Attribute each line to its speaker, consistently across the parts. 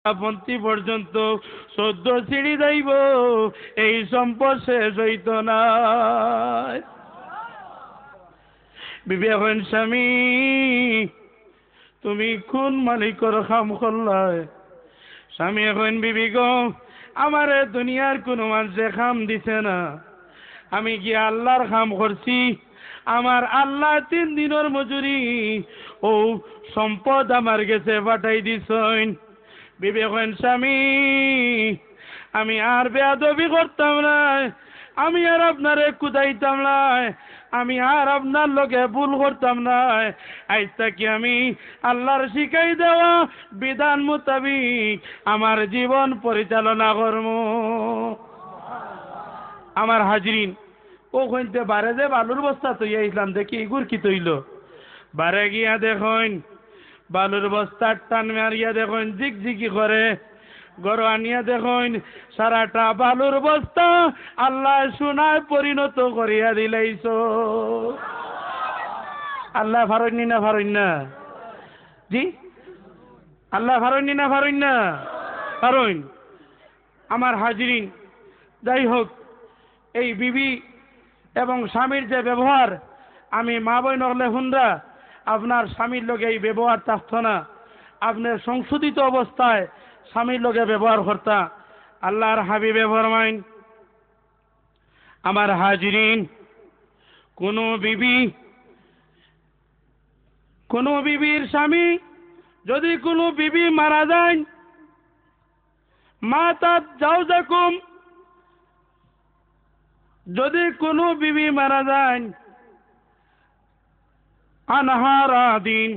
Speaker 1: পন্থী পর্যন্ত 14 সিঁড়ি যাইব, এই সম্পদ শেষ হইত না। বিবি এখন স্বামী তুমি কোন মালিকর খাম করলাই? স্বামী এখন বিবি গো আমারে দুনিয়ার কোনো মানুষে খাম দিছে না, আমি কি আল্লাহর খাম করছি? আমার আল্লাহ 3 দিনের মজুরি ও সম্পদ আমার কাছে পাঠাই দিছেন। বিবি এখন স্বামী আমি আর বেয়াদবি করতাম না, আমি আর আপনারে কুদাইতাম না, আমি আর আপনার লগে ভুল করতাম না। আজ থেকে আমি আল্লাহর শিখাই দেওয়া বিধান মোতাবিক আমার জীবন পরিচালনা করব। আমার হাজরিন ও কইতে বারে যে বালুর বস্তা তৈয়া ইসলাম দেখি এগুর কি তৈল, বারে গিয়া দেখুন বালুর বস্তার টান মারিয়া দেখুন জিগজিগি করে, গরু আনিয়া দেখুন সারাটা বালুর বস্তা আল্লাহ সোনায় পরিণত করিয়া দিলাইছ। আল্লাহ ফারুন্নি না ফারুন্না জি, আল্লাহ ফারুন্নি না ফারুন্না ফারুন। আমার হাজরিন যাই হোক, এই বিবি এবং স্বামীর যে ব্যবহার, আমি মা বোন হলে হুনরা আপনার স্বামীর লগে এই ব্যবহার থাকতো না, আপনার সংশোধিত অবস্থায় স্বামীর লগে ব্যবহার করতা। আল্লাহর হাবিবে ফরমাইন আমার হাজরিন কোনো বিবির স্বামী যদি কোনো বিবি মারা যায়, মাতাত জাওজাকুম, যদি কোনো বিবি মারা যায় আনহারা দিন,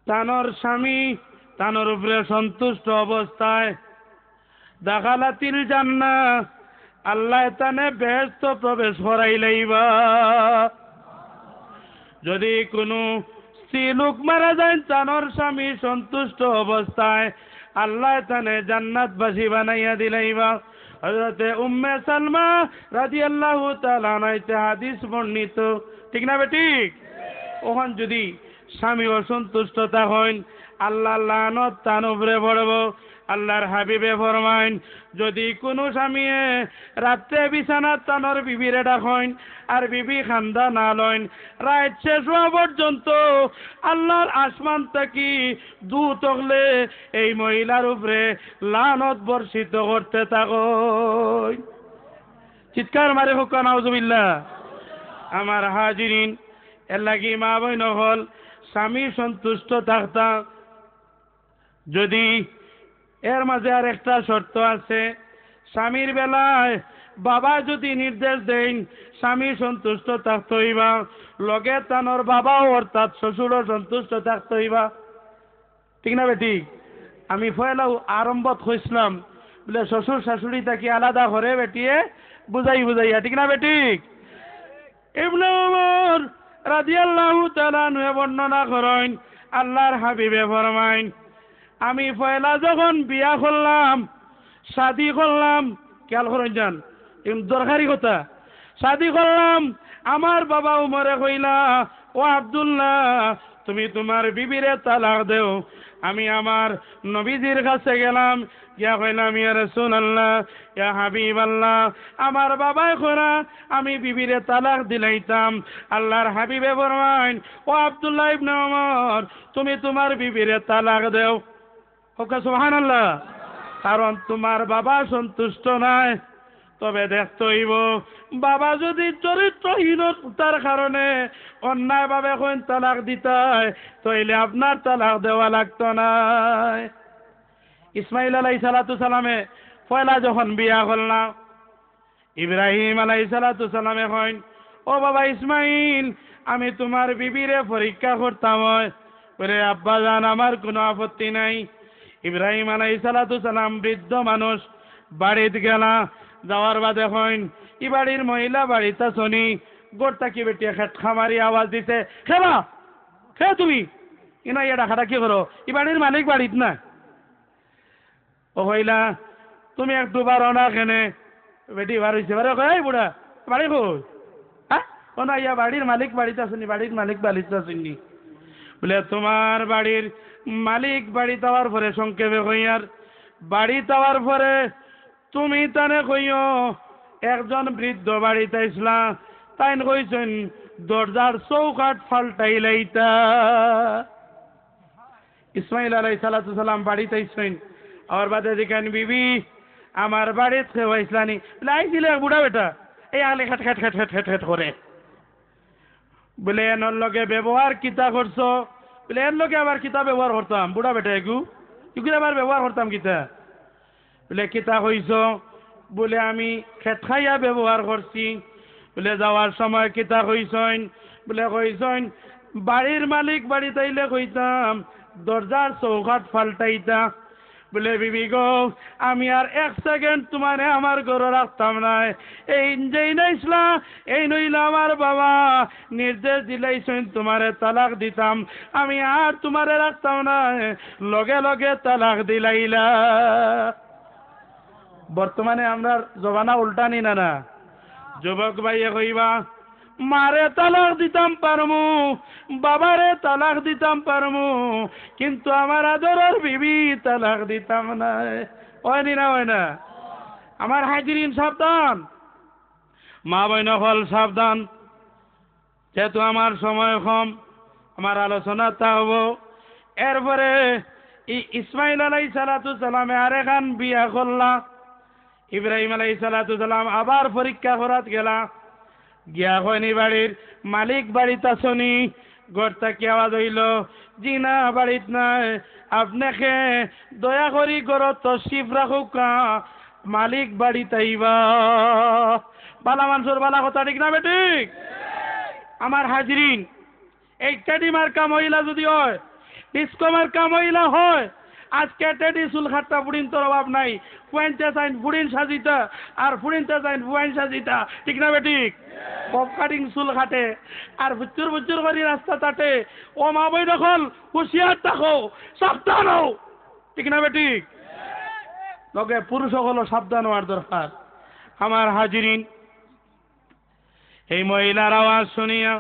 Speaker 1: তানোর স্বামী তানোর উপরে সন্তুষ্ট অবস্থায় দাখালাতিল জান্নাহ, আল্লাহ তানে বেহেশত প্রবেশ করাইলাইবা। যদি কোনো স্ত্রী লোক মারা যায় তানোর স্বামী সন্তুষ্ট অবস্থায়, আল্লাহ তানে জান্নাতবাসী বানাইয়া দিলাইবা। হযরতে উম্মে সালমা রাদিয়াল্লাহু তাআলা আনহা হাদিস বর্ণিত, ঠিক না বেঠিক? ওখান যদি স্বামী অসন্তুষ্ট থাকেন আল্লাহ লানত তার উপরে পড়ব। আল্লাহর হাবিবে ফরমাইন যদি কোনো স্বামী রাত্রে বিছানাত তানোর বিবিরে ডাকেন আর বিবি খান্দা না লইন, রাত শেষ হওয়া পর্যন্ত আল্লাহর আসমান থাকি দূত হলে এই মহিলার উপরে লানত বর্ষিত করতে থাকেন। চিৎকার মারে হোক নাউজুবিল্লাহ। আমার হাজিরিন এর লাগি মা বোন হল স্বামী সন্তুষ্ট থাকতা। যদি এর মাঝে আর একটা শর্ত আছে, স্বামীর বেলায় বাবা যদি নির্দেশ দেন স্বামী সন্তুষ্ট থাকতে হইবা, লগে তানোর বাবাও অর্থাৎ শ্বশুরও সন্তুষ্ট থাকতে হইবা, ঠিক না বেঠিক? আমি পয়লা আরম্ভত হইছিলাম বলে শ্বশুর শাশুড়ি তাকে আলাদা করে বেটিয়ে বুঝাইয়া, ঠিক না বেঠিক? ইবনে ওমর রাদিয়াল্লাহু তাআলা আনহু বর্ণনা করেন আল্লাহর হাবিবে ফরমাইন আমি পয়লা যখন বিয়া করলাম, শাদি করলাম, খেয়াল করেন যান দরকারি কথা, শাদি করলাম, আমার বাবা উমরে কইলা ও আব্দুল্লাহ তুমি তোমার বিবিরে তালাক দেও। আমি আমার নবীজির কাছে গেলাম, ইয়া কইলাম ইয়া রাসূলুল্লাহ ইয়া হাবিবাল্লাহ, আমার বাবাই কইরা আমি বিবিরে তালাক দিলাইতাম। আল্লাহর হাবিবে ফরমাইন ও আব্দুল্লাহ ইবনে ওমর তুমি তোমার বিবিরে তালাক দেও। ওকে সুবহানাল্লাহ। কারণ তোমার বাবা সন্তুষ্ট নাই। তবে দেখতে হইব বাবা যদি চরিত্রহীনতার কারণে অন্যায়ভাবে কোন তালাক দিতে তাইলে আপনার তালাক দেওয়া লাগতো না। ইসমাইল আলাইহিস সালামে পয়লা যখন বিয়া করলাম, ইব্রাহিম আলাইহিস সালামে কইন ও বাবা ইসমাইল আমি তোমার বিবিরে পরীক্ষা করতাম, বলে আব্বা জান আমার কোনো আপত্তি নাই। ইব্রাহিম আলাইহিস সালাম বৃদ্ধ মানুষ, বাড়িতে গেলা, যাওয়ার বাদে হইন ই বাড়ির মহিলা বাড়িতে শুনি গোড়টা কি বেটিয়া খেট খামারি আওয়াজ দিতে, খেলা খে তুমি ইনা ইয়া ডাকাটা কি করো, ই বাড়ির মালিক বাড়িত না। ও হইলা তুমি একটু বারো না কেনে বেটি বার হয়েছে, বারে কয় বুড়া বাড়ি কই, হ্যাঁ ও না ইয়া বাড়ির মালিক বাড়িতে আসেনি, বাড়ির মালিক বাড়িতে আসেনি। বলে তোমার বাড়ির মালিক বাড়ি যাওয়ার পরে সংক্ষেপে কইয়ার বাড়ি যাওয়ার পরে তুমি তানে কইও একজন বৃদ্ধ বাড়িতে আসলা তাই কইছেন দরজার চৌকাট ফাল্টাই লাইতা। ইসমাইল আলাইহিস সালাম বাড়িতে আইছেন আর বাদে দেখেন বিবি আমার বাড়িতে কেউ আইসলানি বলে আইছিলে বুড়া বেটা এই আলে খেট খেট খেট খেট খেট খেট করে বলে এর লগে ব্যবহার কিতা করছো বলে এর লগে আবার কিতা ব্যবহার করতাম বুড়া বেটা এগুলো আবার ব্যবহার করতাম কিতা বলে কিতা কইছ বলে আমি খেত খাইয়া ব্যবহার করছি বলে যাওয়ার সময় কিতা কইছেন বলে কইছেন বাড়ির মালিক বাড়িতে আইলে কইতাম দরজার চৌকাট ফাল্টাইতা। বলে বিবি গো আমি আর এক সেকেন্ড তোমারে আমার ঘরে রাখতাম না এই যেই নাইসলা এই নইলা আমার বাবা নির্দেশ দিলাইছেন তোমারে তালাক দিতাম আমি আর তোমারে রাখতাম না লগে লগে তালাক দিলাইলা। বর্তমানে আমরা জবানা উল্টানি না না যুবক ভাইয়ে কইবা মারে তালাক দিতাম পারমু বাবারে তালাক দিতাম পারমু কিন্তু আমার আদরের বিবি তালাক দিতাম না। হয়নি না হয় না? আমার হাজিরিন সাবধান, মা বোন হল সাবধান, যেহেতু আমার সময় কম আমার আলোচনা তা হবো। এরপরে ইসমাইল আলাইহিস সালামে আরেখান বিয়া করলা। ইব্রাহিম আলাইহিস সালাম আবার পরীক্ষা করাত গেলা গিয়া হয়নি বাড়ির মালিক বাড়িতে আসনি ঘরটা কি আওয়াজ হইল জি না বাড়িত নাই আপনাকে দয়া করি ঘরত তশরিফ রাখুক মালিক বাড়িতে আইবা। বালা মানুষের বালা কথা ঠিক না বেঠিক? আমার হাজিরিন এই টেডি মার্কা মহিলা যদি হয় ডিস্কো মার্কা মহিলা হয় আজকে টেডি চুল খাট্টা ফুড়িন তোর অভাব নাই ফুয়েনতে চাইন ফুড়িন সাজিতা আর ফুড়িনতে চাইন ফুয়েন সাজিতা ঠিক না বেঠিক? পপ কাটিং চুল কাটে আর বুচুর বুচুর করে রাস্তা কাটে ও মা বই দখল হুঁশিয়ার থাকো সাবধান হও ঠিক না বেঠিক? লগে পুরুষ হলো সাবধান হওয়ার দরকার। আমার হাজিরিন এই মহিলার আওয়াজ শুনিয়া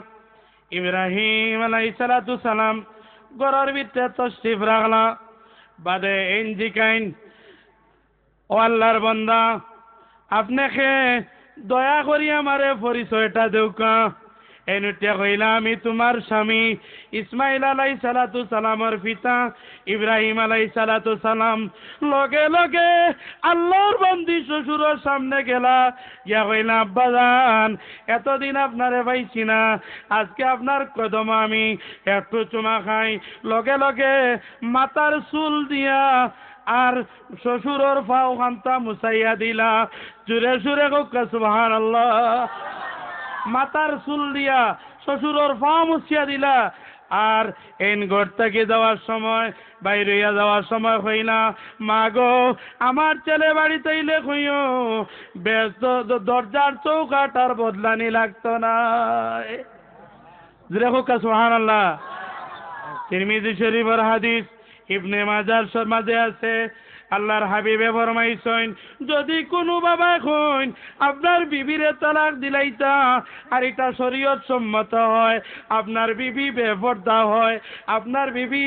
Speaker 1: ইব্রাহিম আলাইহিস সালাম ঘরের ভিতরে তশরিফ রাখলা বাদে ইনজিকাইন ও আল্লাহর বান্দা আপনাকে দয়া করি আমারে পরিচয়টা দেউকা। এনুটিয়া কইলা আমি তোমার স্বামী ইসমাইল আলাইহিস সালামের পিতা ইব্রাহিম আলাইহিস সালাম। লগে লগে আল্লাহর বান্দি শ্বশুরের সামনে গেলা ইয়া কইলা আব্বাজান এতদিন আপনারে পাইছি না আজকে আপনার কদম আমি একটু চুমা খাই। লগে লগে মাথার চুল দিয়া আর শ্বশুরের পাও খান্তা মুসাইয়া দিলা জুরে জুরে হোক সুবহানাল্লাহ। মাথার চুল দিয়া শ্বশুরের পাও মুছিয়া দিলা আর এন ঘর থেকে যাওয়ার সময় বাইরে যাওয়ার সময় হইলা মা গো আমার ছেলে বাড়িতে এলে হইও ব্যস্ত দরজার চৌকাট আর বদলানি লাগতো না জুরে হোক সুবহানাল্লাহ। তিরমিজি শরীফের হাদিস ইবনে মাজার মাঝে আছে আল্লাহর হাবিবে ফরমাইছেন যদি কোনো বাবা কইন আপনার বিবিরে তালাক দিলাইতা আর এটা শরীয়ত সম্মত হয় আপনার বিবি বেপরদা হয় আপনার বিবি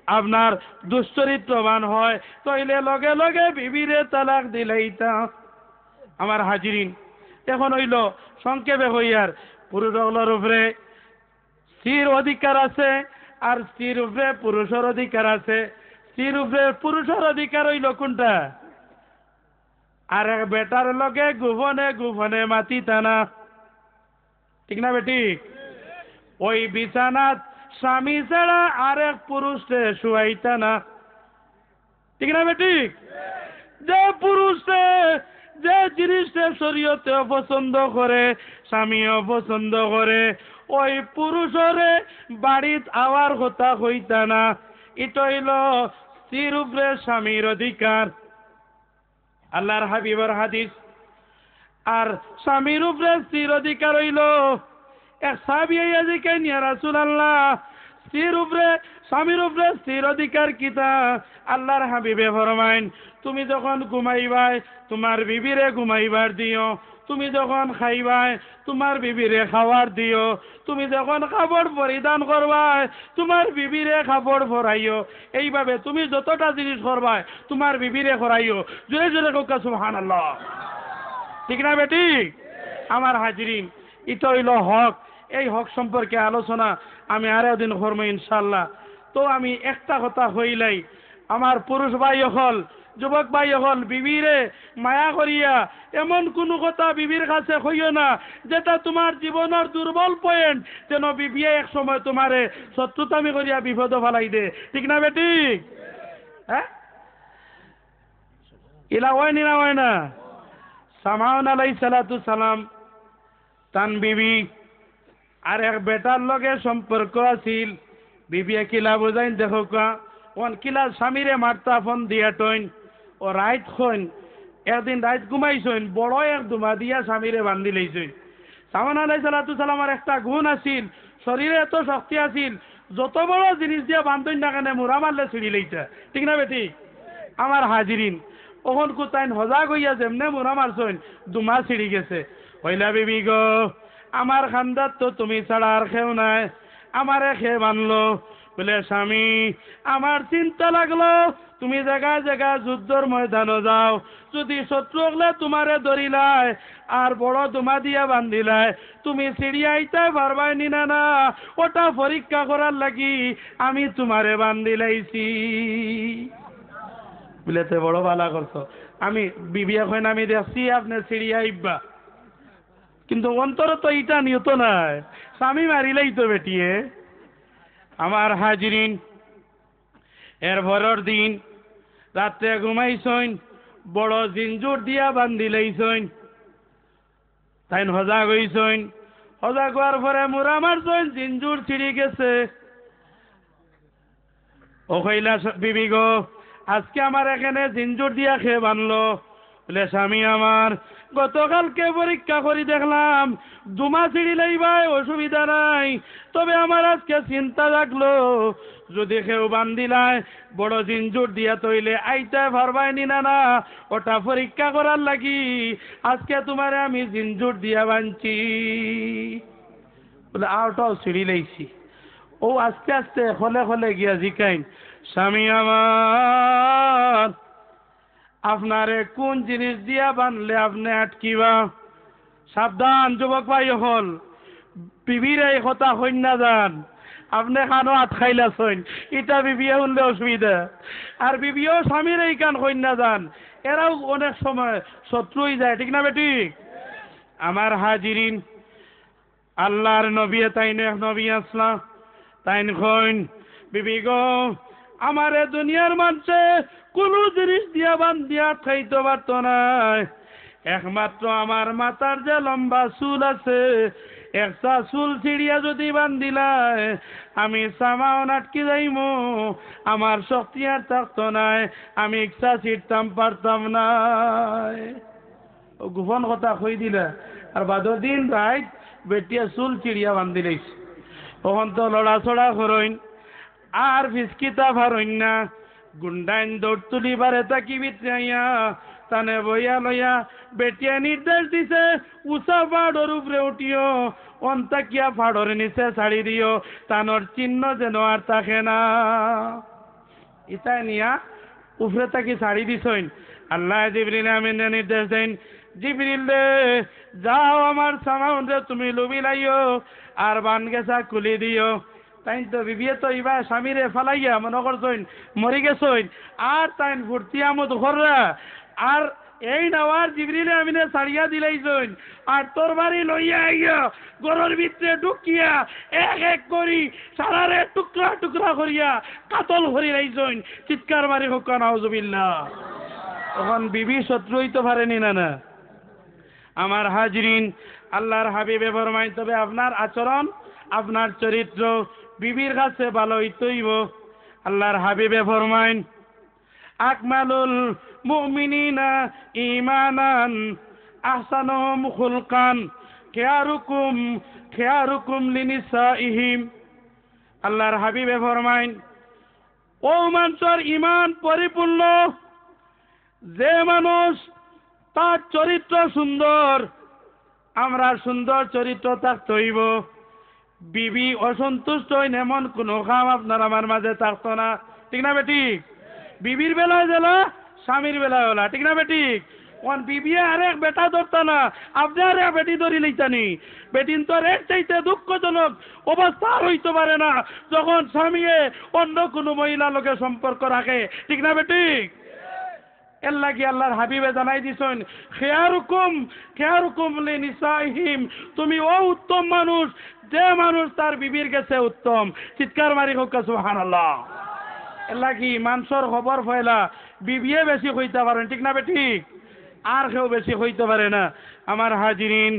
Speaker 1: আপনার দুশ্চরিত্রবান হয় তাইলে লগে লগে বিবিরে তালাক দিলাইতা। আমার হাজিরিন এখন হইল সংক্ষেপে হইয়ার পুরুষগুলোর উপরে স্ত্রীর অধিকার আছে আর স্ত্রীর উপরে পুরুষের অধিকার আছে। স্ত্রীর উপরে পুরুষের অধিকার হইল কোনটা? আর এক বেটার লগে গোপনে গোপনে মাতি টানা ঠিক না বেঠিক? ওই বিছানাত স্বামী ছাড়া আরেক পুরুষে শুয়াইতা না ঠিক না বেঠিক? যে পুরুষে যে জিনিসটা শরীয়তে অপছন্দ করে স্বামীও পছন্দ করে ওই পুরুষরে বাড়িত আওয়ার কথা হইতা না। এটা হইল স্ত্রীর উপরে স্বামীর অধিকার আল্লাহর হাবিবের হাদিস। আর স্বামীর উপরে স্ত্রীর অধিকার হইল এক সাহাবী আইয়া জিজ্ঞাসা ইয়া রাসূলুল্লাহ স্ত্রীর উপরে স্বামীর উপরে স্ত্রীর অধিকার কিতা আল্লাহর হাবিবে ফরমাইন তুমি যখন ঘুমাইবাই তোমার বিবিরে ঘুমাইবার দিও তুমি যখন খাইবাই তোমার বিবিরে খাওয়ার দিও তুমি যখন কাপড় পরিধান করবাই তোমার বিবিরে কাপড় পরাইও এইভাবে তুমি যতটা জিনিস করবাই তোমার বিবিরে করাইও জোরে জোরে কোকা সুবহানাল্লাহ ঠিক না বেটি আমার হাজিরিন এটা হইল হক এই হক সম্পর্কে আলোচনা আমি আরো দিন করবো ইনশাল্লাহ তো আমি একটা কথা হইলাই আমার পুরুষ ভাই হল যুবক ভাই হল বিবিরে মায়া করিয়া এমন কোনো কথা বিবির কাছে হইও না যেটা তোমার জীবনের দুর্বল পয়েন্ট যেন বিবিয়ে এক সময় তোমারে শত্রুতামি করিয়া বিপদ ফালাই দে ঠিক না বেটি হ্যাঁ ইলা হয় না হয় না সামাউন আলাইহিস সালাতু সালাম তান বিবি আর এক বেটার লগে সম্পর্ক আছিল বিবিয়ে কিলা বুঝাইন দেখো কা ওন কিলা স্বামীরে মারতা ফোন দিয়া টইন ও রাইত হইন একদিন রাইত ঘুমাইছইন বড় এক দুমা দিয়া স্বামীরে বান্ধি লইছইন সামান আলাইহিস সালাতু সালামের একটা গুণ আছিল শরীরে এত শক্তি আছিল যত বড় জিনিস দিয়া বান্ধইন না কেন মুরা মারলে ছিড়ি লইতা ঠিক না বেটি আমার হাজিরিন ওখন কোথায় হজাগ হইয়া যেমনে মুরা মারছইন দুমা ছিড়ি গেছে হইলা বিবি গো আমার খান্দার তো তুমি ছাড়া আর খেও নাই আমারে খেয়ে বানলো বলে স্বামী আমার চিন্তা লাগলো তুমি জায়গায় জায়গায় যুদ্ধর ময়দানে যাও যদি শত্রু হলে তোমারে ধরিলাই আর বড় দুমা দিয়া বান্ধিলাই তুমি সিঁড়িয়াইতে পারবাই নি না ওটা পরীক্ষা করার লাগি আমি তোমারে বান্ধিলাইছি বলে তো বড় ভালা করছো আমি বিবি এখন আমি দেখছি আপনি সিঁড়িয়াইবা কিন্তু অন্তর তো এটা নিয়ত নাই স্বামী মারিলেই তো বেটিয়ে আমার হাজিরিন এর ভরর দিন রাত্রে ঘুমাইছইন বড় জিঞ্জুর দিয়া বান্ধিলাইছইন তাই হজাগ হইছইন হজাগ হওয়ার পরে মুরা মারছইন জিঞ্জুর ছিঁড়ি গেছে ও কইলা বিবি গো আজকে আমার এখানে জিঞ্জুর দিয়া খেয়ে বানলো বলে স্বামী আমার গতকালকে পরীক্ষা করি দেখলাম দুমা ছিঁড়ি লইবাই অসুবিধা নাই তবে আমার আজকে চিন্তা লাগলো যদি কেউ বান্ধিলাই বড় জিঞ্জুর দিয়া তৈলে আইতে পারবাই নি না ওটা পরীক্ষা করার লাগি আজকে তোমারে আমি জিঞ্জুর দিয়া বানছি বলে আওটাও ছিঁড়ি লইছি ও আস্তে আস্তে হলে হলে গিয়া জিকাইন স্বামী আমার আপনারে কোন জিনিস দিয়া বানলে আপনি আটকিবা সাবধান যুবক ভাই হল বিবির এই কথা হইন না যান আপনি কানো আটকাইলা ছইন এটা বিবিয়ে শুনলে অসুবিধা আর বিবিও স্বামীর এই কান হইন না যান এরাও অনেক সময় শত্রুই যায় ঠিক না বেটি আমার হাজিরিন আল্লাহর নবী তাইন এক নবী আসলাম তাইন কইন বিবি গো আমারে দুনিয়ার মানুষে কোনো জিনিস দিয়া বান্ধিয়া খাইতে পারত না একমাত্র আমার মাথার যে লম্বা চুল আছে একটা চুল ছিড়িয়া যদি বান্ধিলাই আমি সামাও আটকে যাইমু আমার শক্তি আর থাকতো নাই আমি ইচ্ছা ছিড়তাম পারতাম না গোপন কথা কই দিলা আর বাদর দিন রাইত বেটিয়া চুল চিড়িয়া বান্ধিলাইছে তখন তো লড়াছড়া করইন আর ফিসকিতা ভারইন না গুন্ডাইন দৌড় তুলিবারে তাকি বিত্রাইয়া তানে বইয়া লইয়া বেটিয়া নির্দেশ দিছে উষা পাহাড়ের উপরে উঠিও অন্তাকিয়া পাহাড়ের নিচে ছাড়ি দিও তানোর চিহ্ন যেন আর থাকে না ইতাই নিয়া উপরে তাকি ছাড়ি দিছইন আল্লাহ জিবরিল আমিনে নির্দেশ দেন জিবরিল যাও আমার সামান রে তুমি লুবি লাইও আর বান গেছা খুলি দিও তাই তো বিবিয়ে তো ইবা স্বামীরে ফালাইয়া মনে করছইন মরি গেছইন আর তাইন ফুর্তি আমদ ঘররা আর এই নাওয়ার জিবরিল আমিনে ছাড়িয়া দিলাইছইন আর তোর বাড়ি লইয়া আইয়া ঘরের ভিতরে ঢুকিয়া এক এক করি সারারে টুকরা টুকরা করিয়া কাতল ভরি লাইছইন চিৎকার মারি হোক নাউজুবিল্লাহ তখন বিবি শত্রু হইতে পারেনি না আমার হাজিরিন আল্লাহর হাবিবে ফরমাই তবে আপনার আচরণ আপনার চরিত্র বিবির কাছে ভালো হইতেইব আল্লাহর হাবিবে ফরমাইন আকমালুল মুমিনিনা ঈমানান আহসানুহুম খুলকান খিয়ারুকুম লিনিসাইহিম আল্লাহর হাবিবে ফরমাইন, ও মানুষের ইমান পরিপূর্ণ যে মানুষ তার চরিত্র সুন্দর, আমরা সুন্দর চরিত্র থাকতে হইব। বিবি অসন্তুষ্ট হইন এমন কোনো কাম আপনার আমার মাঝে থাকতো না, ঠিক না বেঠিক? বিবির বেলায় জেলা, স্বামীর বেলায় হলা, ঠিক না বেঠিক? ওন বিবিয়ে আরেক বেটা ধরতা না, আপনি আরেক বেটি ধরি লইতানি। বেটিন তো এর চাইতে দুঃখজনক অবস্থা আর হইতে পারে না যখন স্বামীয়ে অন্য কোনো মহিলা লোকের সম্পর্ক রাখে, ঠিক না বেঠিক? এর লাগি আল্লাহর হাবিবে জানাই দিছেন, খেয়ারুকুম লিনিসাইহিম, তুমি ও উত্তম মানুষ যে মানুষ তার বিবির কাছে উত্তম। চিৎকার মারি হোক সুবহানাল্লাহ। এর লাগি মানুষের খবর ফয়লা বিবিয়ে বেশি হইতে পারেন, ঠিক না বেঠিক? আর কেউ বেশি হইতে পারে না। আমার হাজিরিন,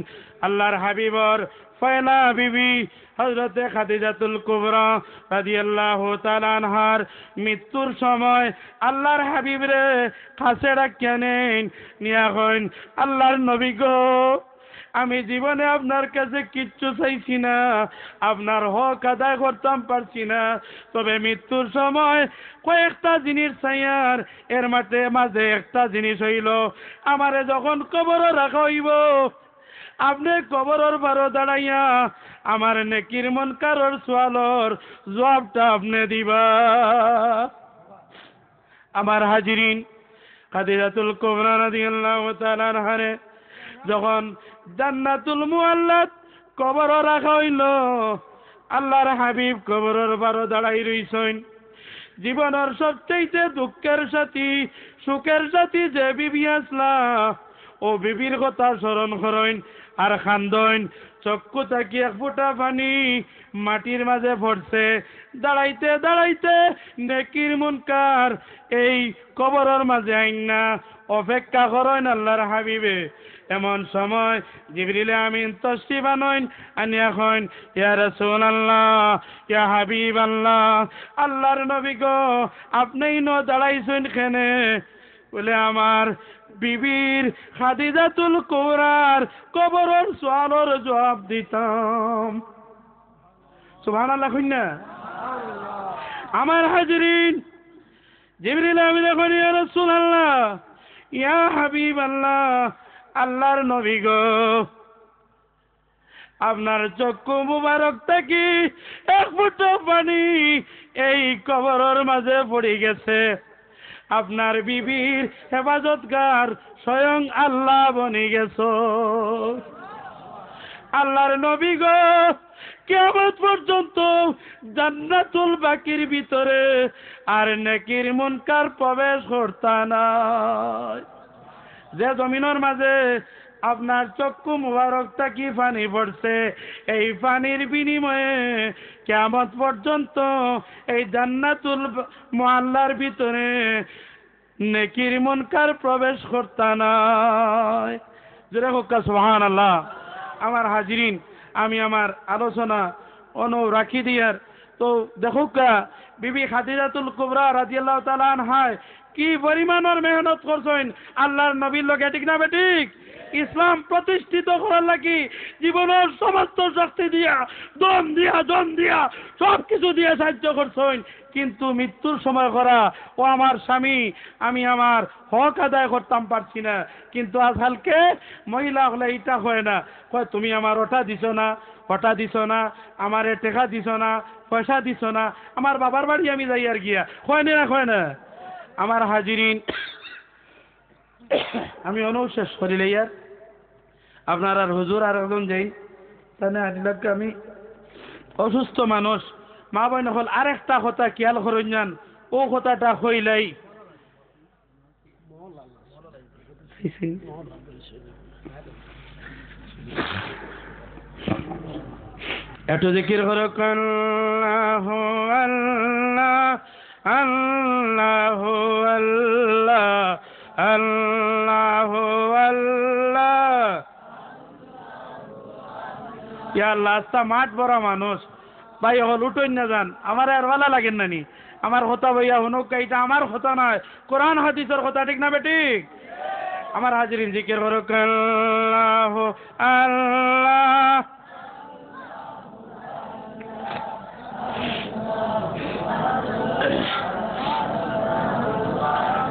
Speaker 1: আল্লাহর হাবিবর ফয়লা বিবি হযরতে খাদিজাতুল কুবরা রাদিয়াল্লাহু তাআলা আনহার মৃত্যুর সময় আল্লাহর হাবিবরে কাছে ডাকিয়া নেন, নিয়া কইন, আল্লাহর নবী গো, আমি জীবনে আপনার কাছে কিচ্ছু চাইছি না, আপনার হক আদায় করতাম পারছি না, তবে মৃত্যুর সময় কয়েকটা জিনিস চাইয়ার, এর মাঝে একটা জিনিস হইল, আমারে যখন কবরে রাখা হইব আপনি কবরের বারো দাঁড়াইয়া আমার নেকির মুনকারের সওয়ালের জবাবটা আপনি দিবা। আমার হাজিরিন, খাদিজাতুল কুবরা রাদিয়াল্লাহু তাআলা আনহারে যখন জান্নাতুল মুআল্লাত কবরে রাখা হইল, আল্লাহর হাবিব কবরের বারো দাঁড়াই রইছেন। জীবনের সবচেয়ে দুঃখের সাথী সুখের সাথী যে বিবি আসলা, ও বিবির কথা স্মরণ করেন আর খান্দইন, চক্ষু থাকি এক ফোঁটা পানি মাটির মাঝে পড়ছে। দাঁড়াইতে দাঁড়াইতে নেকির মুনকার এই কবরের মাঝে আইন না অপেক্ষা করেন আল্লাহর হাবিবে। এমন সময় জিবরিল আমিন তশরিফ আনইন, আনি এখন, ইয়া রাসূলুল্লাহ, ইয়া হাবিবাল্লাহ, আল্লাহর নবী গো, আপনিই ন দাঁড়াইছেন কেনে? বলে, আমার বিবির খাদিজাতুল কুবরার কবরের সওয়ালের জবাব দিতাম। সুবহানাল্লাহ কইনা? আমার হাজিরিন, জিবরিল আমিন এখন, ইয়া রাসূলুল্লাহ, ইয়া হাবিবাল্লাহ, আল্লাহর নবী গো, আপনার চক্ষু মুবারক থেকে এক ফোঁটা পানি এই কবরের মাঝে পড়ে গেছে। আপনার বিবির হেফাজতগার স্বয়ং আল্লাহ বনে গেছ। আল্লাহর নবী গো, কিয়ামত পর্যন্ত জান্নাতুল বাকির ভিতরে আর নেকির মুনকার প্রবেশ করতা না। যে জমিনের মাঝে আপনার চক্ষু মুবারক থাকি পানি পড়ছে, এই পানির বিনিময়ে কিয়ামত পর্যন্ত এই জান্নাতুল মুআল্লার ভিতরে নেকির মুনকার প্রবেশ করতা নাই। জোরে হোক সুবহানাল্লাহ। আমার হাজিরিন, আমি আমার আলোচনা রাখি দিয়ার তো দেখুকা বিবি খাদিজাতুল কুবরা রাদিয়াল্লাহু তাআলা আনহা কি পরিমাণের মেহনত করছেন আল্লাহর নবীর লগে, ঠিক না বেঠিক? ইসলাম প্রতিষ্ঠিত করার লাগি জীবনের সমস্ত শক্তি দিয়া জন দিয়া সব কিছু দিয়ে সাহায্য করছেন, কিন্তু মৃত্যুর সময় করা, ও আমার স্বামী, আমি আমার হক আদায় করতাম পারছি না। কিন্তু আজকালকে মহিলা হলে এটা হয় না, কয় তুমি আমার ওটা দিছো না, ওটা দিছো না, আমার টাকা দিছো না, পয়সা দিছো না, আমার বাবার বাড়ি আমি যাই আর গিয়া, হয় না। আমার হাজিরিন, আমি শেষ করিলে ইয়ার আপনার আর হুজুর আর একজন যাই তাহলে আদিলাকে আমি অসুস্থ মানুষ মা বোন হল আরেকটা কথা খেয়াল করেন যান, ও কথাটা হইলাই একটু জিকির করো, আল্লাহু আল্লাহ আল্লাহু আল্লাহ আল্লাহু আল্লাহ। ইয়া আল্লাহ, মাঠ বড় মানুষ ভাই হল উঠুন না যান, আমার আর ভালো লাগেন নানি আমার কথা ভাইয়া হুনুক, এটা আমার কথা নয়, কোরআন হাদিসের কথা, ঠিক না বেঠিক? আমার হাজিরিন জিকির করো, আল্লাহু আল্লাহ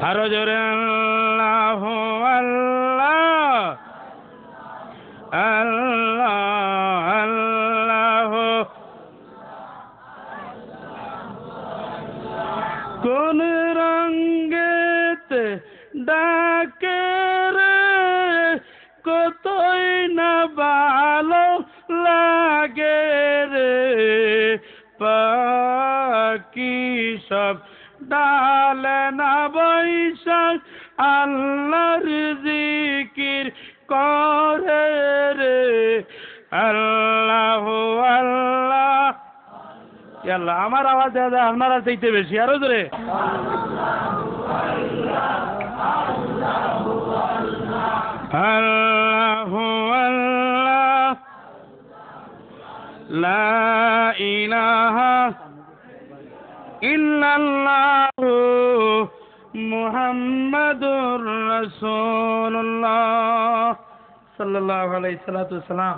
Speaker 1: আরো জোরে আল্লাহ আল্লাহ আল্লাহ আল্লাহ। কোন রঙ্গেতে ডাকে রে কতই না ভালো লাগে রে, পাখি সব ডালে না বৈশাখ আল্লাহর জিকির করে রে। আল্লাহ আল্লাহ আল্লাহ। আমার আওয়াজ দাদা আপনারা চাইতে বেশি, আরো জোরে। আল্লাহ আল্লাহ লা ইলাহা ইল্লাল্লাহু মুহাম্মাদুর রাসূলুল্লাহ সাল্লাল্লাহু আলাইহি সাল্লাম।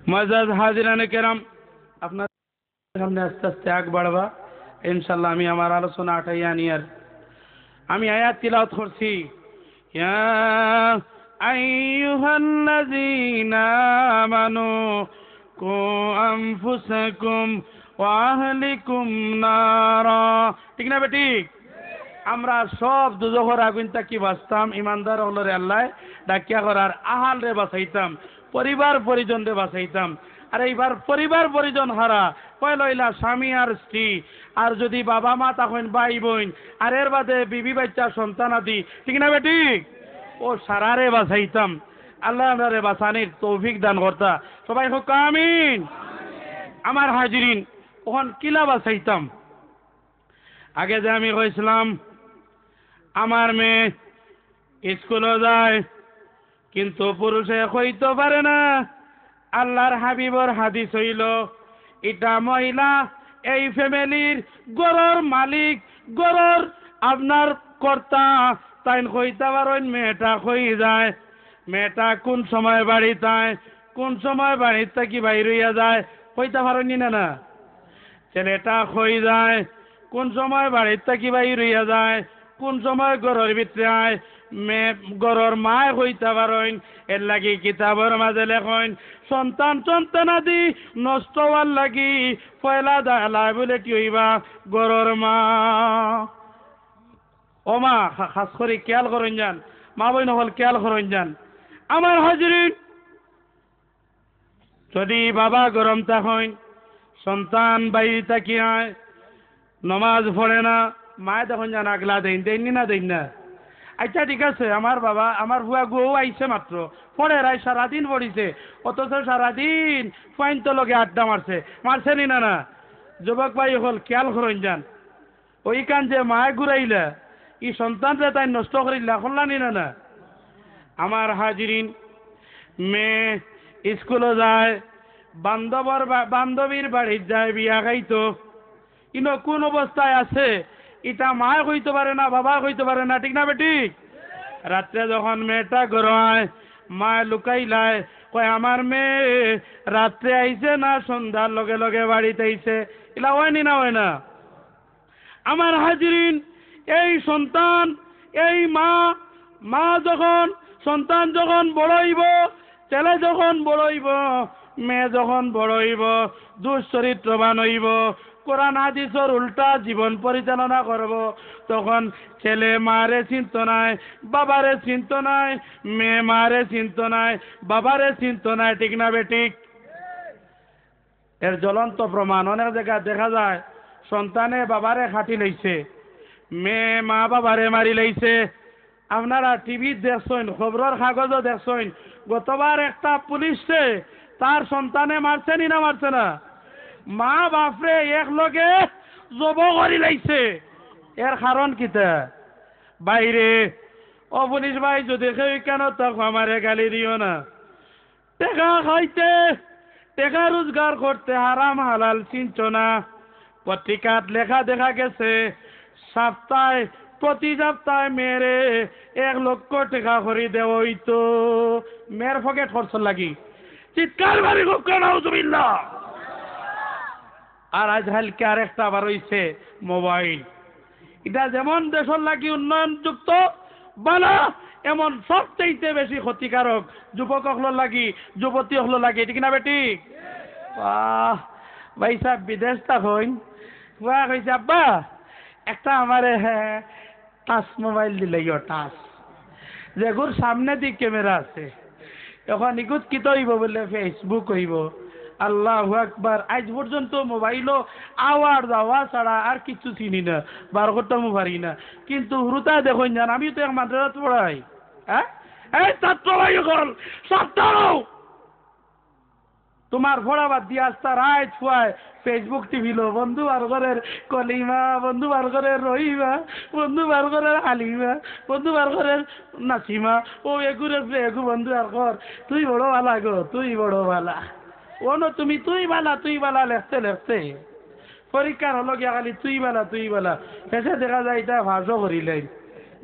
Speaker 1: মুআজ্জাজ হাজিরানে কেরাম, আপনার সামনে আস্তে আস্তে আগ বাড়বা ইনশাআল্লাহ। আমি আমার আলোচনা আটাইয়া নিয়ার আমি আয়াত তিলাওয়াত করছি। ইয়া আইয়ুহাল্লাযীনা আমানু কু আনফুসাকুম ওয়া আহলিকুম নারা। ঠিক না বেঠিক? আমরা সব দুজখের আগুন থাকি বাঁচতাম, ইমানদার হলরে আল্লাহ ডাকিয়া করার আহাল রে বাঁচাইতাম, পরিবার পরিজন রে বাঁচাইতাম। আর এইবার পরিবার পরিজন হারা পয়লা স্বামী আর স্ত্রী, আর যদি বাবা মা তখন ভাই বোন, আর এর বাদে বিবি বাচ্চা সন্তান আদি। ঠিক না বেঠিক? ও সারারে বাঁচাইতাম। আল্লাহ আমারে বাঁচানির তৌফিক দান করতা। সবাই হোক আমিন। আমার হাজিরিন, ওখান কিলা বাঁচাইতাম। আগে যে আমি কইছিলাম আমার মেয়ে স্কুলে যায় কিন্তু পুরুষে কইতে পারে না। আল্লাহর হাবিবর হাদিস হইল, এটা মহিলা এই ফ্যামিলির গরর মালিক, গরর আপনার কর্তা, তাই কইতে পারেন মেয়েটা কই যায়, মেয়েটা কোন সময় বাড়ি তাই, কোন সময় বাড়ির থেকে বাইর হইয়া যায়, কইতে পারেন না না। ছেলেটা কই যায়, কোন সময় বাড়ির থেকে বাইর হইয়া যায়, কোন সময় গরর ভিতরে আয়, মেয়ে গরর মায় কইতে পারেন। এর লাগি কিতাবের মাঝে লেখেন, সন্তান সন্তানাদি নষ্ট হওয়ার লাগি পয়লা লাইবিলিটি হইবা গরর মা। ও মা খাস করে খেয়াল করেন যান, মা বই নহল খেয়াল করেন যান। আমার হাজিরিন, যদি বাবা গরম থাকেন, সন্তান বাইরে থাকি আয়, নমাজ পড়ে না, মায়ে তখন যান আগলা দেন, দেননি না দেন না। আচ্ছা ঠিক আছে, আমার বাবা আমার বুয়া গৌ আইছে মাত্র, পড়ে রায় সারাদিন পড়িছে, অথচ সারাদিন ফাইন তো লগে আড্ডা মারছে, মারছে নি না না। যুবক ভাই হল খেয়াল করেন যান, ওই কান যে মায়ে ঘুরাইলা ই সন্তান যে তাই নষ্ট করিলা করলানি না না। আমার হাজিরিন, মেয়ে স্কুলে যায়, বান্ধবীর বাড়ির যায় বিয়া খাইতো, ইনো কোন অবস্থায় আছে এটা মায় কইতে পারে না, বাবা কইতে পারে না। ঠিক না বেঠিক? রাত্রে যখন মেয়েটা গড়ায়, মায় লুকাইলায় কয় আমার মেয়ে রাত্রে আইছে না সন্ধ্যার লগে লগে বাড়িতে আইছে, এলা হয়নি না হয় না। আমার হাজিরিন, এই সন্তান, এই মা যখন সন্তান যখন বড় হইব, ছেলে যখন বড় হইব, মেয়ে যখন বড় হইব, দুশ্চরিত্রবান হইব, কোরআন হাদিসের উল্টা জীবন পরিচালনা করব, তখন ছেলে মারে চিন্ত নাই, বাবারে চিন্ত নাই, মেয়ে মারে চিন্ত নাই, বাবারে চিন্ত নাই। ঠিক না বেঠিক? এর জ্বলন্ত প্রমাণ অনেক জায়গায় দেখা যায়, সন্তানে বাবারে খাটি লইছে, মেয়ে মা বাবারে মারি লইছে। আপনারা টিভি দেখছেন, খবরের কাগজও দেখছেন, গতবার একটা পুলিশে তার সন্তানে মারছে নি না মারছে না, মা বাপরে এক লগে জব করি লাইছে। এর কারণ কিতা? বাইরে ও পুলিশ ভাই যদি কেউ কেন তখন আমারে গালি দিও না। টেকা খাইতে, টেকা রোজগার করতে হারাম হালাল চিনছ না। পত্রিকাত লেখা দেখা গেছে প্রতি সপ্তাহে মেয়েরে 1 লক্ষ টাকা করে দেওয়া হইতো, মেয়ের পকেট খরচ লাগি। চিৎকার বাড়ি হোক নাউজুবিল্লাহ। আর আজকালকে আরেকটা আবার হইছে মোবাইল। এটা যেমন দেশের লাগি উন্নয়নযুক্ত বালা, এমন সবচেয়ে বেশি ক্ষতিকারক যুবক হলো লাগি, যুবতী হলো লাগি, ঠিক না বেটি? বাহ ভাই সাহেব বিদেশ তা হইন কইছে আব্বা একটা আমার টাচ মোবাইল দিলে টাচ, যেগুর সামনে দিক ক্যামেরা আছে, এখন ইগুত কি হইব বলে ফেসবুক হইব। আল্লাহু আকবার। আজ পর্যন্ত মোবাইলও আওয়ার যাওয়া ছাড়া আর কিছু চিনি না, বার করতেও পারি না। কিন্তু হুরুতা দেখুন জান, আমি তো এক মাদ্রাসাত পড়াই। হ্যাঁ এই ছাত্র ভাই সকল সপ্তাহ তোমার পড়াবাদ দিয়ে আসতা রাত ফুয়ায় ফেসবুক টিভিল, বন্ধু বার ঘরের কলিমা, বন্ধু বার ঘরের রহিমা, বন্ধু বার ঘরের হালিমা, বন্ধু বার ঘরের নাসিমা, ও এগুরে এগু বন্ধু আর ঘর, তুই বড় ভালা গো, তুই বড় ভালা। ও ন তুমি তুই বালা লেখতে লেখতে পরীক্ষার হলো গিয়া খালি তুই বালা শেষে দেখা যায় এটা ভাষও করিলেন,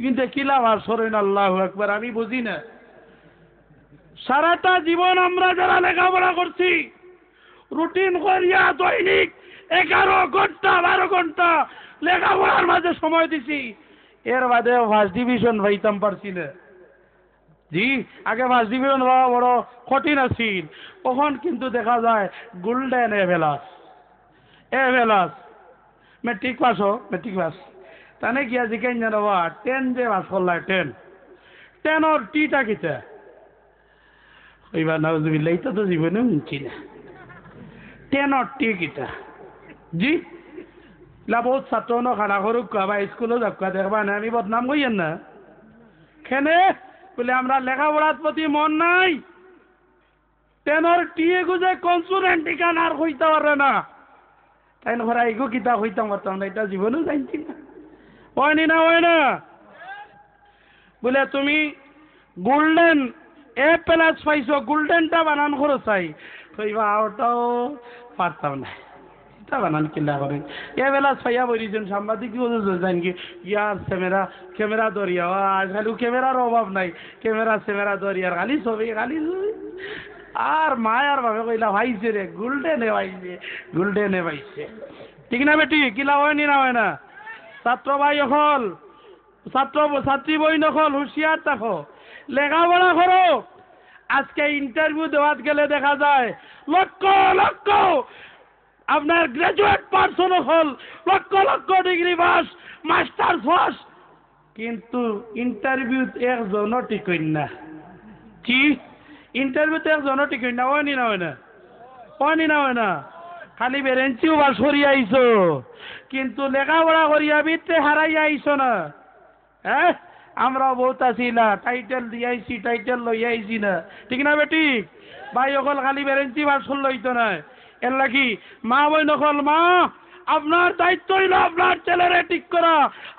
Speaker 1: কিন্তু কিলা ভাষ করেন আল্লাহু আকবার। আমি বুঝি না, সারাটা জীবন আমরা যারা লেখাপড়া করছি রুটিন করিয়া দৈনিক 11 ঘন্টা 12 ঘন্টা লেখাপড়ার মাঝে সময় দিছি, এর বাদে ফার্স্ট ডিভিশন পাইতাম পারছি না। জি আগে ফার্স্ট ডিভিশন হওয়া বড় কঠিন আছিল, তখন কিন্তু দেখা যায় গোল্ডেন এভেলাস মেট্রিক পাস মেট্রিক পাস তানে গিয়া জিজ্ঞাসা জানাবা 10 যে পাস করলা 10 টিটা কিতা ওইবার নাউজুবিল্লাহ, এটা তো জীবনে শুনছি না 10 টি কিতা। জি বহুত ছাত্র খানা করুক বা স্কুলও যাক দেখবা না, আমি বদনাম কইয়েন না খেনে বলে আমরা লেখাপড়ার প্রতি মন নাই। 10 টিয়ে গুজে কনসুরেন্ট ঠিকান আর হইতে পারে না, তাই না এগো কিতা হইতাম পারতাম না, এটা জীবনেও জানছি না। হয়নি না হয় না বলে তুমি গোল্ডেন A+ পাইছো, গোল্ডেনটা বানান করো চাই কইবা ওটাও পারতাম না, এটা বানান কিলা করেন। A+ পাইয়া বলিছেন সাংবাদিক জান কি ইয়ার ক্যামেরা দরিয়া, আজকাল ক্যামেরার অভাব নাই, ক্যামেরা দরিয়ার খালি ছবি খালি ছবি। আর মায়ার ভাবে কইলা ভাইছে রে গোল্ডেনে পাইছে, ঠিক না বেটি? কিলা হয়নি না হয় না? ছাত্র ভাই হল ছাত্রী বই নকল হুঁশিয়ার থাকো, লেখাপড়া করো। আজকে ইন্টারভিউ দেওয়াত গেলে দেখা যায় লক্ষ লক্ষ আপনার গ্রাজুয়েট পার্সন হল, lakh lakh degree pass, masters pass, কিন্তু ইন্টারভিউ একজনও ঠিক না। কি ইন্টারভিউতে একজনও ঠিক না? হয়নি না হয় না? হয়নি না হয় না? খালি বেরেন্সিও বাস করিয়া আইছো, কিন্তু লেখাপড়া করিয়া বিতে হারাইয়া আইছো না। হ্যাঁ আমরা বহুত আছি না, টাইটেল দিয়াইছি, টাইটেল লই আইছি না, ঠিক না বেটি? ভাই অকল খালি বেরেন্সি বাস লইতো না, এর লাগি মা বই নকল মা আপনার দায়িত্ব হইল আপনার ছেলেরে ঠিক করা,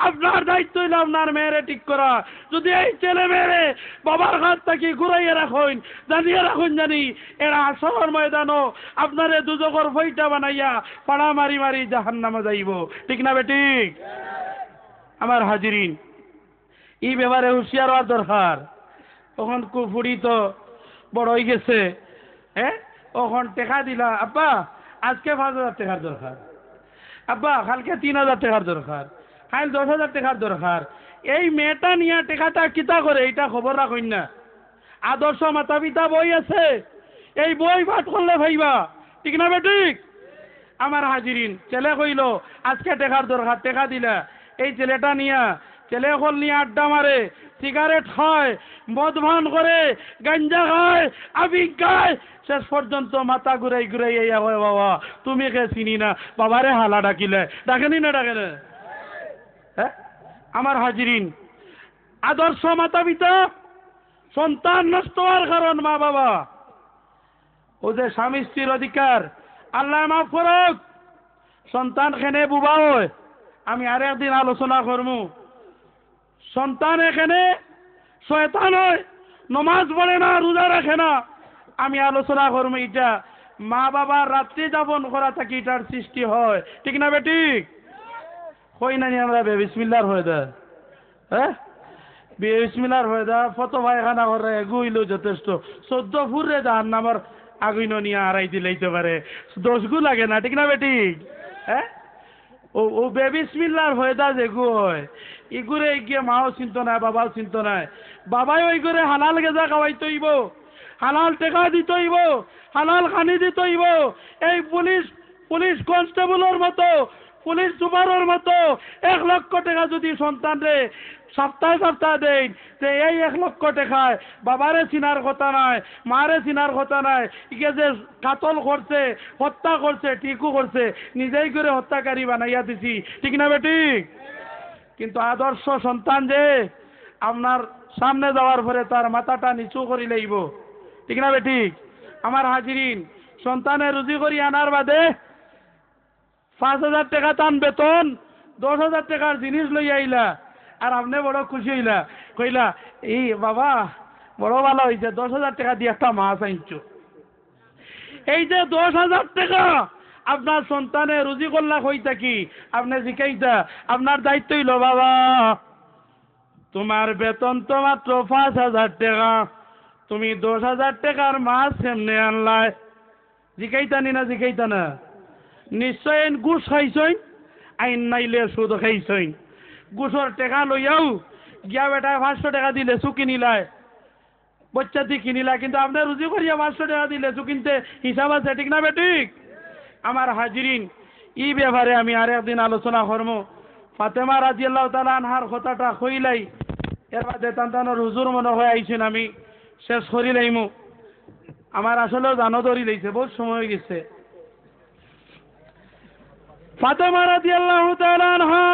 Speaker 1: আপনার দায়িত্ব হইল আপনার মেয়েরে ঠিক করা। যদি এই ছেলে মেয়েরে বাবার হাত থাকি ঘুরাইয়া রাখুন, জানিয়ে রাখুন জানি এরা আসর ময়দানও আপনারে দুজকর বইটা বানাইয়া পাড়া মারি মারি জাহান্নামে যাইব, ঠিক না বেটি? আমার হাজিরিন, এই ব্যাপারে হুঁশিয়ার হওয়ার দরকার। তখন কুফুরি তো বড় হয়ে গেছে, হ্যাঁ তখন টেকা দিলা আব্বা আজকে 5,000 টাকার দরকার, আব্বা কালকে 3,000 টাকার দরকার, কাল 10,000 টাকার দরকার। এই মেয়েটা নিয়ে টেকাটা কিতা করে এটা খবর রাখুন না। আদর্শ মাতা পিতা বই আছে, এই বই পাঠ করলে ভাইবা, ঠিক না বেঠিক? আমার হাজিরিন, ছেলে কইল আজকে টেকার দরকার, টেকা দিলা, এই ছেলেটা নিয়া ছেলে হল নিয়ে আড্ডা মারে, সিগারেট খায়, মদ ভান করে, গাঞ্জা খায়, আবিক খায়, শেষ পর্যন্ত মাথা ঘুরাই ঘুরাই এই হয় বাবা তুমি কে চিনি না, বাবারে হালা ডাকিলে ডাকেনি না ডাকে না? হ্যাঁ আমার হাজিরিন, আদর্শ মাতা পিতা সন্তান নষ্ট হওয়ার কারণ মা বাবা। ও যে স্বামী স্ত্রীর অধিকার আল্লাহ মাফ করুক, সন্তান খেনে বুবা হয়, আমি আর একদিন আলোচনা করবো। সন্তান এখানে শয়তান হয়, নমাজ পড়ে না, রোজা রাখে না, আমি আলোচনা করবো। এটা মা বাবার রাত্রি যাপন করা থাকি এটার সৃষ্টি হয়, ঠিক না বেটি? কই না আমরা বিসমিল্লাহর হয়ে দা, হ্যাঁ বিসমিল্লাহর হয়ে দা ফটো ভাই খানা করে গুইলো যথেষ্ট 14 ফুরে যান আমার আগুন নিয়ে হারাই দিলেইতে পারে, দোষগু লাগে না, ঠিক না বেঠিক? হ্যাঁ, ও বেবিসমিল্লার হয়দা যেগু হয় ইগুরে গিয়ে মাও চিন্ত নাই, বাবাও চিন্ত নাই, বাবাই ওই করে হালাল গেজা খাওয়াই তৈব, হালাল টেকা দিত হইব, হালাল খানি দিত হইব। এই পুলিশ কনস্টেবলের মতো, পুলিশ সুপারের মতো 1,00,000 টাকা যদি সন্তানরে সপ্তাহে সপ্তাহে দেয়, যে এই 1,00,000 টাকায় বাবারে চিনার কথা নাই, মারে চিনার কথা নাই, ইকে যে কাতল করছে, হত্যা করছে, ঠিকও করছে, নিজেই করে হত্যাকারী বানাইয়া দিছি, ঠিক না বেঠিক? কিন্তু আদর্শ সন্তান যে আপনার সামনে যাওয়ার পরে তার মাথাটা নিচু করি লইব, ঠিক না বেঠিক? আমার হাজিরিন, সন্তানের রুজি করি আনার বাদে 5,000 টাকা তান বেতন, 10,000 টাকার জিনিস লই আইলা, আর আপনি বড় খুশি হইলা, কইলা এই বাবা বড় ভালো হয়েছে, 10,000 টাকা দিয়ে একটা মাছ আনছো। এই যে 10,000 টাকা আপনার সন্তানে রুজি করলা হইতা কি আপনি শিখাইতা, আপনার দায়িত্ব হইল বাবা তোমার বেতন তো মাত্র 5,000 টাকা, তুমি 10,000 টাকার মাছ কেমনে আনলাই? জিকাইতা নি না জিকাইতা না? নিশ্চয় ঘুষ খাইছইন, আইন নাইলে সুদ খাইছইন। ঘুষর টাকা লইয়াও গিয়া বেটা 500 টাকা দিলে চুকি নিলাই, বচ্চাতি কিনিলা, কিন্তু আপনার রুজি করিয়া 500 টাকা দিলে চুকিনতে হিসাব আছে, ঠিক না বেঠিক? আমার হাজিরিন, ই ব্যাপারে আমি আর একদিন আলোচনা করব। ফাতেমা রাদিয়াল্লাহু তাআলা আনহার কথাটা কইলাই, এর বাদে তান্তানোর হুজুর মনে হয় আইছেন, আমি শেষ করি লাইমু। আমার আসলেও জানো ধরি লইছে, বহুত সময় হয়ে গেছে। ফাতেমা রাদিয়াল্লাহু তাআলা আনহা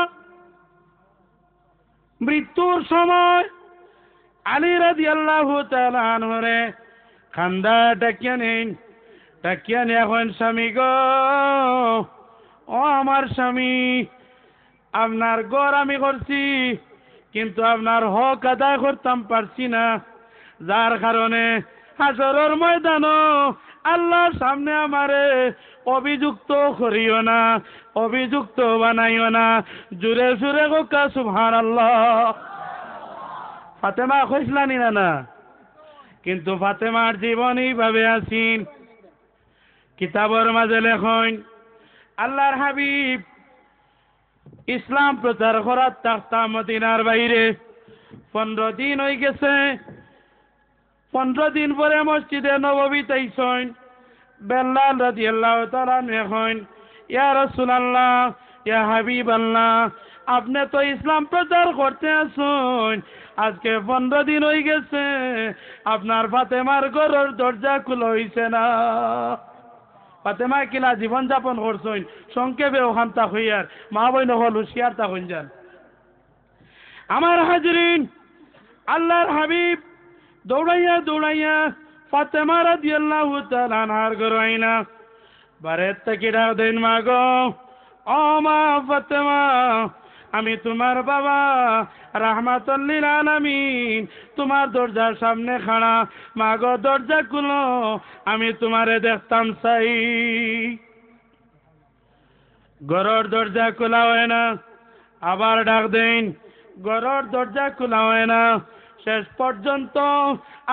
Speaker 1: মৃত্যুর সময় আলী রাদিয়াল্লাহু তাআলা আনহরে খান্দা ডাকিয়া নেন, ডাকিয়া নে, এখন স্বামী গো, ও আমার স্বামী, আপনার গড় আমি করছি, কিন্তু আপনার হক আদায় করতাম পারছি না, যার কারণে হাসরের ময়দানো আল্লাহর সামনে আমারে অভিযুক্ত করিও না, অভিযুক্ত বানাইও না। জুড়ে সুরে গোকা সুবহানাল্লাহ। ফাতেমা কইসলানি না না, কিন্তু ফাতেমার জীবন এইভাবে আসিন। কিতাবের মাঝে লেখন আল্লাহর হাবিব ইসলাম প্রচার করার থাকতা মদিনার বাইরে 15 দিন হয়ে গেছে। 15 দিন পরে মসজিদে নববী তাইছেন। বেলাল রাদিয়াল্লাহু তাআলা এখন, ইয়া রাসূলুল্লাহ, ইয়া হাবিবাল্লাহ, আপনি তো ইসলাম প্রচার করতে আসুন, আজকে 15 দিন হয়ে গেছে, আপনার ফাতেমার ঘরের দরজা খুলে হইছে না। ফাতেমা কিলা জীবন যাপন করছেন, সংক্ষেপে ওখানটা হইয়ার মা বইন হল হুশিয়ার তা হইন যান। আমার হাজরিন, আল্লাহর হাবিব দৌড়াইয়া দৌড়াইয়া ফাতেমা রাদিয়াল্লাহু তাআলা আনহার ঘর আইনা বারের থেকে ডাক দেন, মা গো, ও মা ফাতেমা, আমি তোমার বাবা রাহমাতুল লিল আলামিন তোমার দরজার সামনে খাড়া, মা গো দরজা খুলো, আমি তোমারে দেখতাম চাই। ঘরের দরজা খোলা হয় না, আবার ডাক দেন, ঘরের দরজা খোলা হয় না। শেষ পর্যন্ত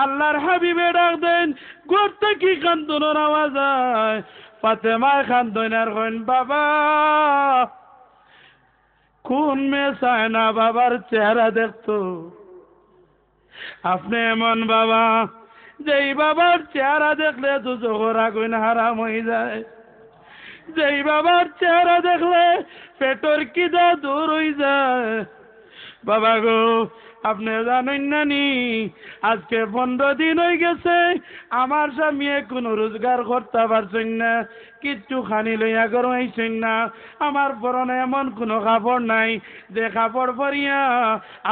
Speaker 1: আল্লাহর হাবিবে ডাক দেন, ঘর থেকে কান্দনের আওয়াজ হয়। ফাতেমা কান্দন আর কইন, বাবা কোন মেয়ে চায় না বাবার চেহারা দেখতো? আপনি এমন বাবা, যেই বাবার চেহারা দেখলে দুজোর আগুন হারাম হয়ে যায়, যেই বাবার চেহারা দেখলে পেটর কিদা দূর হয়ে যায়। বাবা গো, আপনি জানেন না নি, আজকে 15 দিন হয়ে গেছে আমার স্বামী কোনো রোজগার করতে পারছেন না, কিচ্ছু খানি লইয়া গরমাইছেন না, আমার পরনে এমন কোনো কাপড় নাই যে কাপড় পরিয়া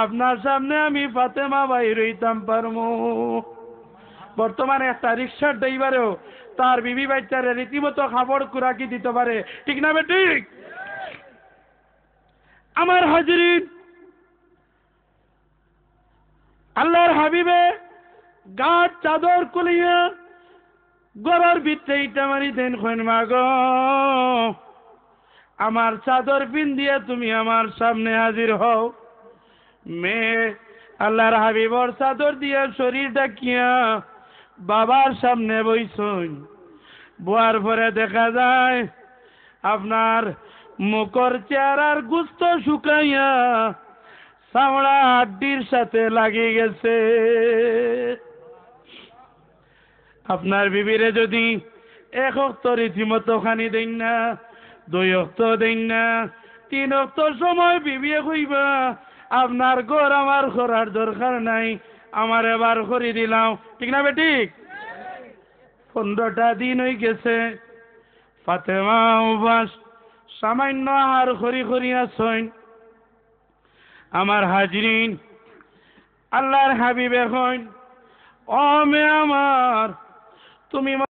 Speaker 1: আপনার সামনে আমি ফাতেমা বাইর হইতাম পারমু। বর্তমানে একটা রিক্সার ড্রাইভারেও তার বিবি বাচ্চারে রীতিমতো খাবার কুরাকি দিতে পারে, ঠিক না বেঠিক? আমার হাজরিন, আল্লাহর হাবিবে গাছ চাদর কুলিয়া গলার ভিতরে ইটা মারি দেন, কইন, মা গো, আমার চাদর পিন দিয়ে তুমি আমার সামনে হাজির হও। মেয়ে আল্লাহর হাবিবর চাদর দিয়া শরীর ডাকিয়া বাবার সামনে বইছুন, বোয়ার পরে দেখা যায় আপনার মুখর চেহারার গুস্ত শুকাইয়া চামড়া হাড্ডির সাথে লাগি গেছে। আপনার বিবিরে যদি এক অক্ত রীতিমতো খানি দেন না, 2 অক্ত দেন না, 3 অক্ত সময় বিবিয়ে কইবা আপনার ঘর আমার করার দরকার নাই, আমার এবার করে দিলাম, ঠিক না বেঠিক? 15টা দিন হয়ে গেছে, ফাতেমা উবাস সামান্য আহার খরি করিয়াছেন। আমার হাজরিন, আল্লাহর হাবিব এখন ও মে আমার, তুমি